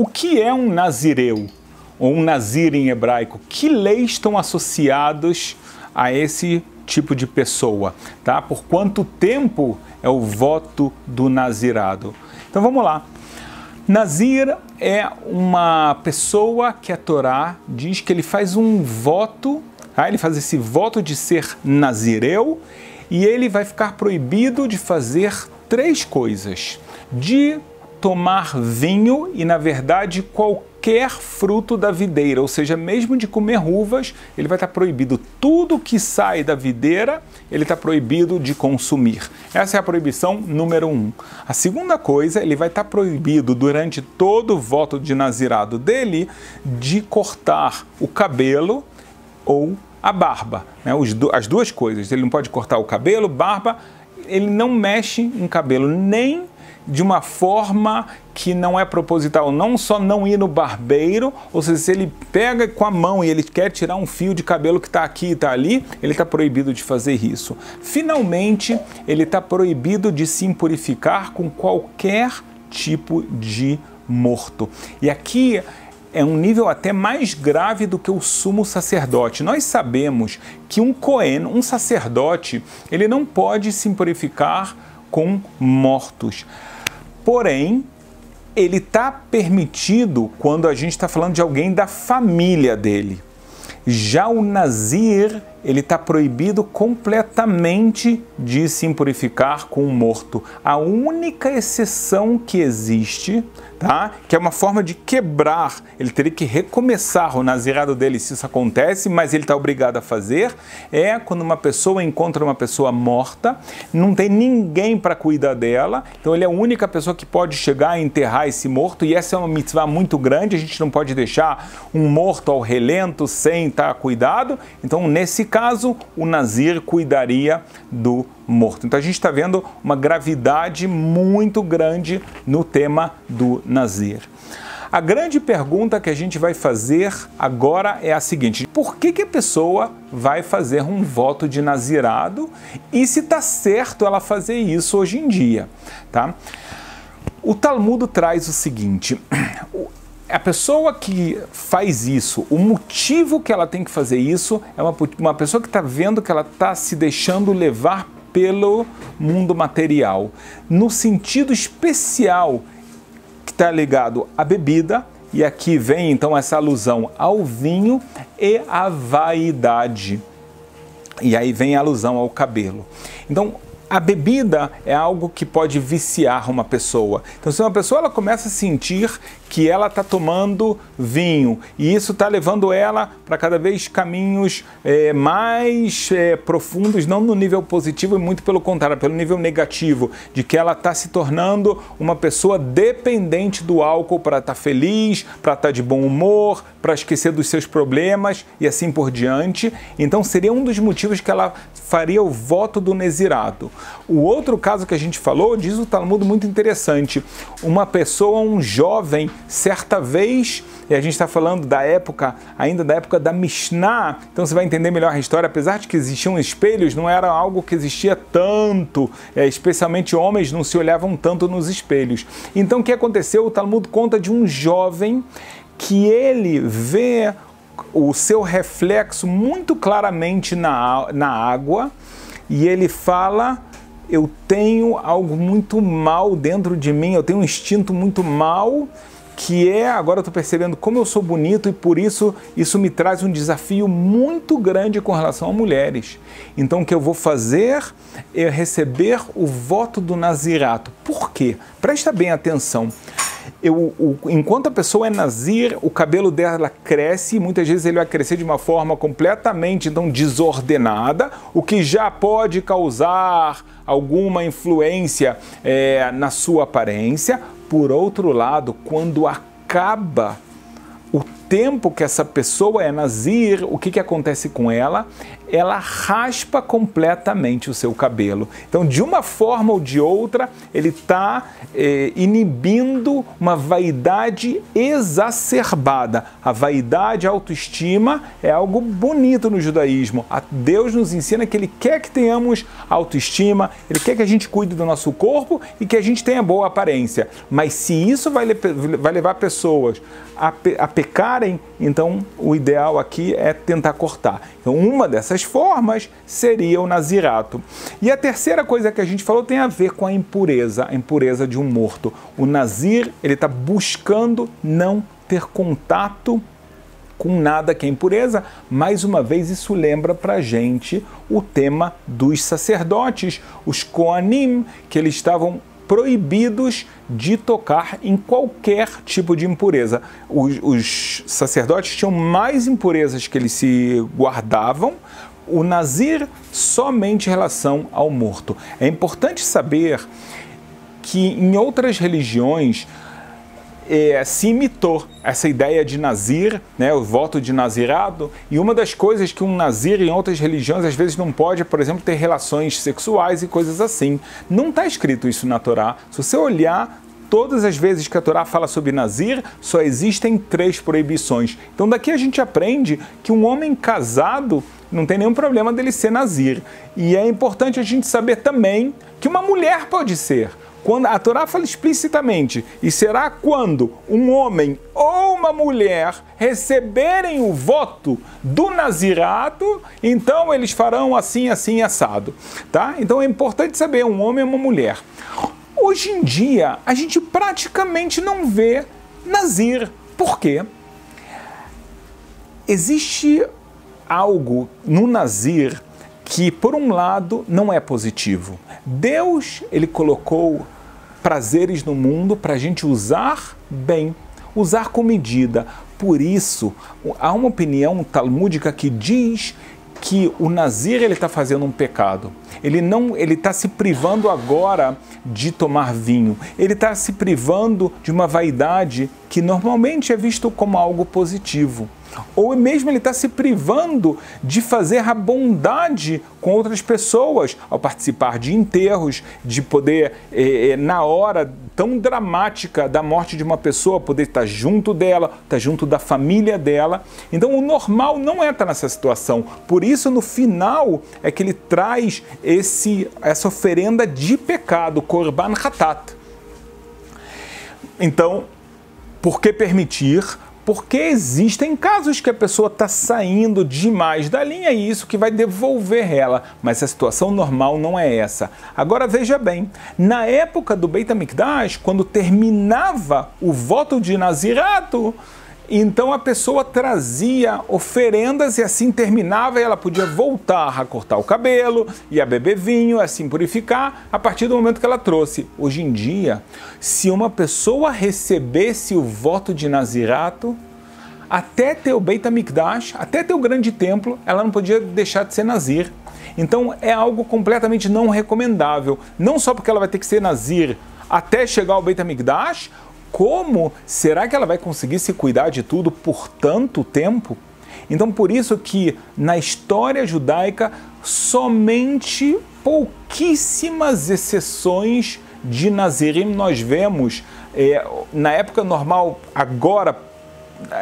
O que é um nazireu, ou um nazir em hebraico? Que leis estão associadas a esse tipo de pessoa? Tá? Por quanto tempo é o voto do nazirado? Então vamos lá. Nazir é uma pessoa que a Torá diz que ele faz um voto, tá? Ele faz esse voto de ser nazireu e ele vai ficar proibido de fazer três coisas: de tomar vinho e, na verdade, qualquer fruto da videira, ou seja, mesmo de comer uvas, ele vai estar proibido. Tudo que sai da videira, ele está proibido de consumir. Essa é a proibição número 1. A segunda coisa, ele vai estar proibido durante todo o voto de nazirado dele de cortar o cabelo ou a barba, né? As duas coisas. Ele não pode cortar o cabelo, barba, ele não mexe em cabelo, nem de uma forma que não é proposital, não só não ir no barbeiro, ou seja, se ele pega com a mão e ele quer tirar um fio de cabelo que está aqui e está ali, ele está proibido de fazer isso. Finalmente, ele está proibido de se impurificar com qualquer tipo de morto. E aqui é um nível até mais grave do que o sumo sacerdote. Nós sabemos que um Cohen, um sacerdote, ele não pode se impurificar com mortos. Porém, ele está permitido quando a gente está falando de alguém da família dele. Já o nazir, ele está proibido completamente de se impurificar com um morto. A única exceção que existe, tá? Que é uma forma de quebrar, ele teria que recomeçar o nazirado dele se isso acontece, mas ele está obrigado a fazer, é quando uma pessoa encontra uma pessoa morta, não tem ninguém para cuidar dela, então ele é a única pessoa que pode chegar a enterrar esse morto, e essa é uma mitzvah muito grande, a gente não pode deixar um morto ao relento sem estar cuidado, então nesse caso o nazir cuidaria do morto. Então a gente está vendo uma gravidade muito grande no tema do nazir. A grande pergunta que a gente vai fazer agora é a seguinte: por que a pessoa vai fazer um voto de nazirado e se está certo ela fazer isso hoje em dia, tá? O Talmud traz o seguinte: a pessoa que faz isso, o motivo que ela tem que fazer isso é uma pessoa que está vendo que ela está se deixando levar pelo mundo material, no sentido especial que está ligado à bebida, e aqui vem então essa alusão ao vinho e à vaidade, e aí vem a alusão ao cabelo. Então, a bebida é algo que pode viciar uma pessoa. Então, se uma pessoa ela começa a sentir que ela está tomando vinho e isso está levando ela para cada vez caminhos mais profundos, não no nível positivo e muito pelo contrário, pelo nível negativo, de que ela está se tornando uma pessoa dependente do álcool para estar feliz, para estar de bom humor, para esquecer dos seus problemas e assim por diante. Então, seria um dos motivos que ela faria o voto do nazirado. O outro caso que a gente falou, diz o Talmud muito interessante, uma pessoa, um jovem, certa vez, e a gente está falando da época, ainda da época da Mishnah, então você vai entender melhor a história, apesar de que existiam espelhos, não era algo que existia tanto, especialmente homens não se olhavam tanto nos espelhos. Então o que aconteceu? O Talmud conta de um jovem que ele vê o seu reflexo muito claramente na água, e ele fala: eu tenho algo muito mal dentro de mim, eu tenho um instinto muito mal, que agora eu estou percebendo como eu sou bonito, e por isso me traz um desafio muito grande com relação a mulheres. Então o que eu vou fazer é receber o voto do nazirato. Por quê? Presta bem atenção. Enquanto a pessoa é nazir, o cabelo dela cresce, e muitas vezes ele vai crescer de uma forma completamente então desordenada, o que já pode causar alguma influência na sua aparência. Por outro lado, quando acaba o tempo que essa pessoa é nazir, o que acontece com ela? ela raspa completamente o seu cabelo. Então, de uma forma ou de outra, ele está inibindo uma vaidade exacerbada. A vaidade, a autoestima é algo bonito no judaísmo. Deus nos ensina que Ele quer que tenhamos autoestima, Ele quer que a gente cuide do nosso corpo e que a gente tenha boa aparência. Mas se isso vai levar pessoas a pecarem, então o ideal aqui é tentar cortar. Então uma dessas formas seria o nazirato. E a terceira coisa que a gente falou tem a ver com a impureza de um morto. O nazir, ele está buscando não ter contato com nada que é impureza. Mais uma vez, isso lembra para a gente o tema dos sacerdotes, os Koanim, que eles estavam proibidos de tocar em qualquer tipo de impureza. Os sacerdotes tinham mais impurezas que eles se guardavam, o nazir somente em relação ao morto. É importante saber que em outras religiões se imitou essa ideia de nazir, né, o voto de nazirado, e uma das coisas que um nazir em outras religiões às vezes não pode, por exemplo, ter relações sexuais e coisas assim. Não está escrito isso na Torá. Se você olhar, todas as vezes que a Torá fala sobre nazir, só existem 3 proibições. Então daqui a gente aprende que um homem casado não tem nenhum problema dele ser nazir. E é importante a gente saber também que uma mulher pode ser. Quando a Torá fala explicitamente, e será quando um homem ou uma mulher receberem o voto do nazirato, então eles farão assim, assim, assado. Tá? Então é importante saber, um homem ou uma mulher. Hoje em dia, a gente praticamente não vê nazir. Por quê? Existe algo no nazir que, por um lado, não é positivo. Deus, ele colocou prazeres no mundo para a gente usar bem, usar com medida. Por isso, há uma opinião talmúdica que diz que o nazir ele está fazendo um pecado. Ele está se privando agora de tomar vinho. Ele está se privando de uma vaidade que normalmente é visto como algo positivo. Ou mesmo ele está se privando de fazer a bondade com outras pessoas, ao participar de enterros, de poder, na hora tão dramática da morte de uma pessoa, poder estar junto dela, estar junto da família dela. Então o normal não é estar nessa situação. Por isso, no final, é que ele traz essa oferenda de pecado, Korban Hatat. Então, por que permitir? Porque existem casos que a pessoa está saindo demais da linha e isso que vai devolver ela. Mas a situação normal não é essa. Agora veja bem, na época do Beit HaMikdash, quando terminava o voto de nazirato, então a pessoa trazia oferendas e assim terminava e ela podia voltar a cortar o cabelo e a beber vinho, assim purificar, a partir do momento que ela trouxe. Hoje em dia, se uma pessoa recebesse o voto de nazirato, até ter o Beit HaMikdash, até ter o grande templo, ela não podia deixar de ser nazir. Então é algo completamente não recomendável. Não só porque ela vai ter que ser nazir até chegar ao Beit HaMikdash, como será que ela vai conseguir se cuidar de tudo por tanto tempo? Então, por isso que na história judaica, somente pouquíssimas exceções de Nazirim nós vemos. Na época normal, agora,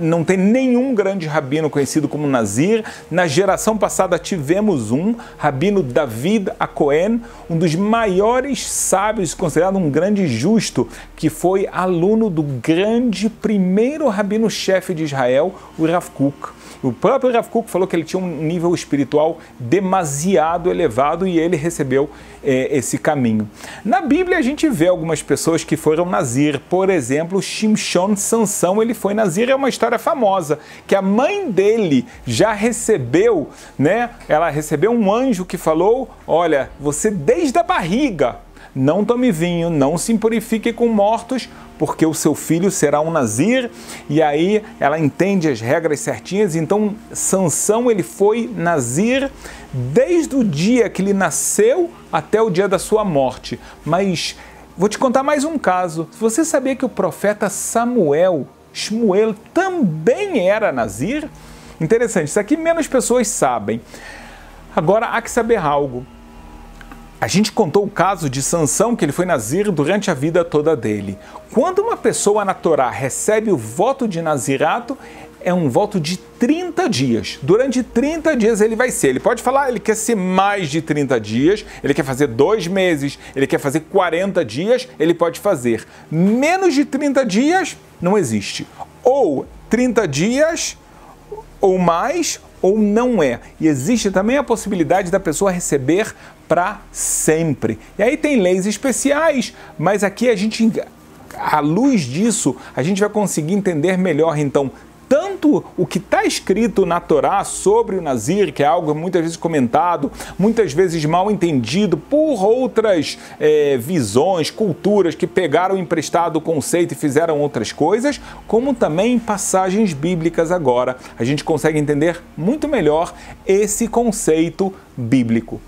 não tem nenhum grande rabino conhecido como Nazir. Na geração passada tivemos rabino David HaKohen, um dos maiores sábios, considerado um grande justo, que foi aluno do grande primeiro rabino-chefe de Israel, o Rav Kook. O próprio Rav Kook falou que ele tinha um nível espiritual demasiado elevado e ele recebeu esse caminho. Na Bíblia a gente vê algumas pessoas que foram Nazir. Por exemplo, Shimshon Sansão, ele foi Nazir. É uma história famosa, que a mãe dele já recebeu, né? Ela recebeu um anjo que falou, olha, você desde a barriga não tome vinho, não se impurifique com mortos, porque o seu filho será um Nazir. E aí ela entende as regras certinhas. Então Sansão, ele foi Nazir desde o dia que ele nasceu até o dia da sua morte. Mas vou te contar mais um caso. Você sabia que o profeta Shmuel também era Nazir? Interessante, isso aqui menos pessoas sabem. Agora, há que saber algo. A gente contou o caso de Sansão, que ele foi nazir durante a vida toda dele. Quando uma pessoa na Torá recebe o voto de nazirato, é um voto de 30 dias. Durante 30 dias ele vai ser. Ele pode falar, ele quer ser mais de 30 dias, ele quer fazer 2 meses, ele quer fazer 40 dias, ele pode fazer. Menos de 30 dias, não existe. Ou 30 dias, ou mais, ou não é. E existe também a possibilidade da pessoa receber para sempre. E aí tem leis especiais, mas aqui à luz disso, a gente vai conseguir entender melhor, então, tanto o que está escrito na Torá sobre o Nazir, que é algo muitas vezes comentado, muitas vezes mal entendido por outras visões, culturas que pegaram emprestado o conceito e fizeram outras coisas, como também em passagens bíblicas agora. A gente consegue entender muito melhor esse conceito bíblico.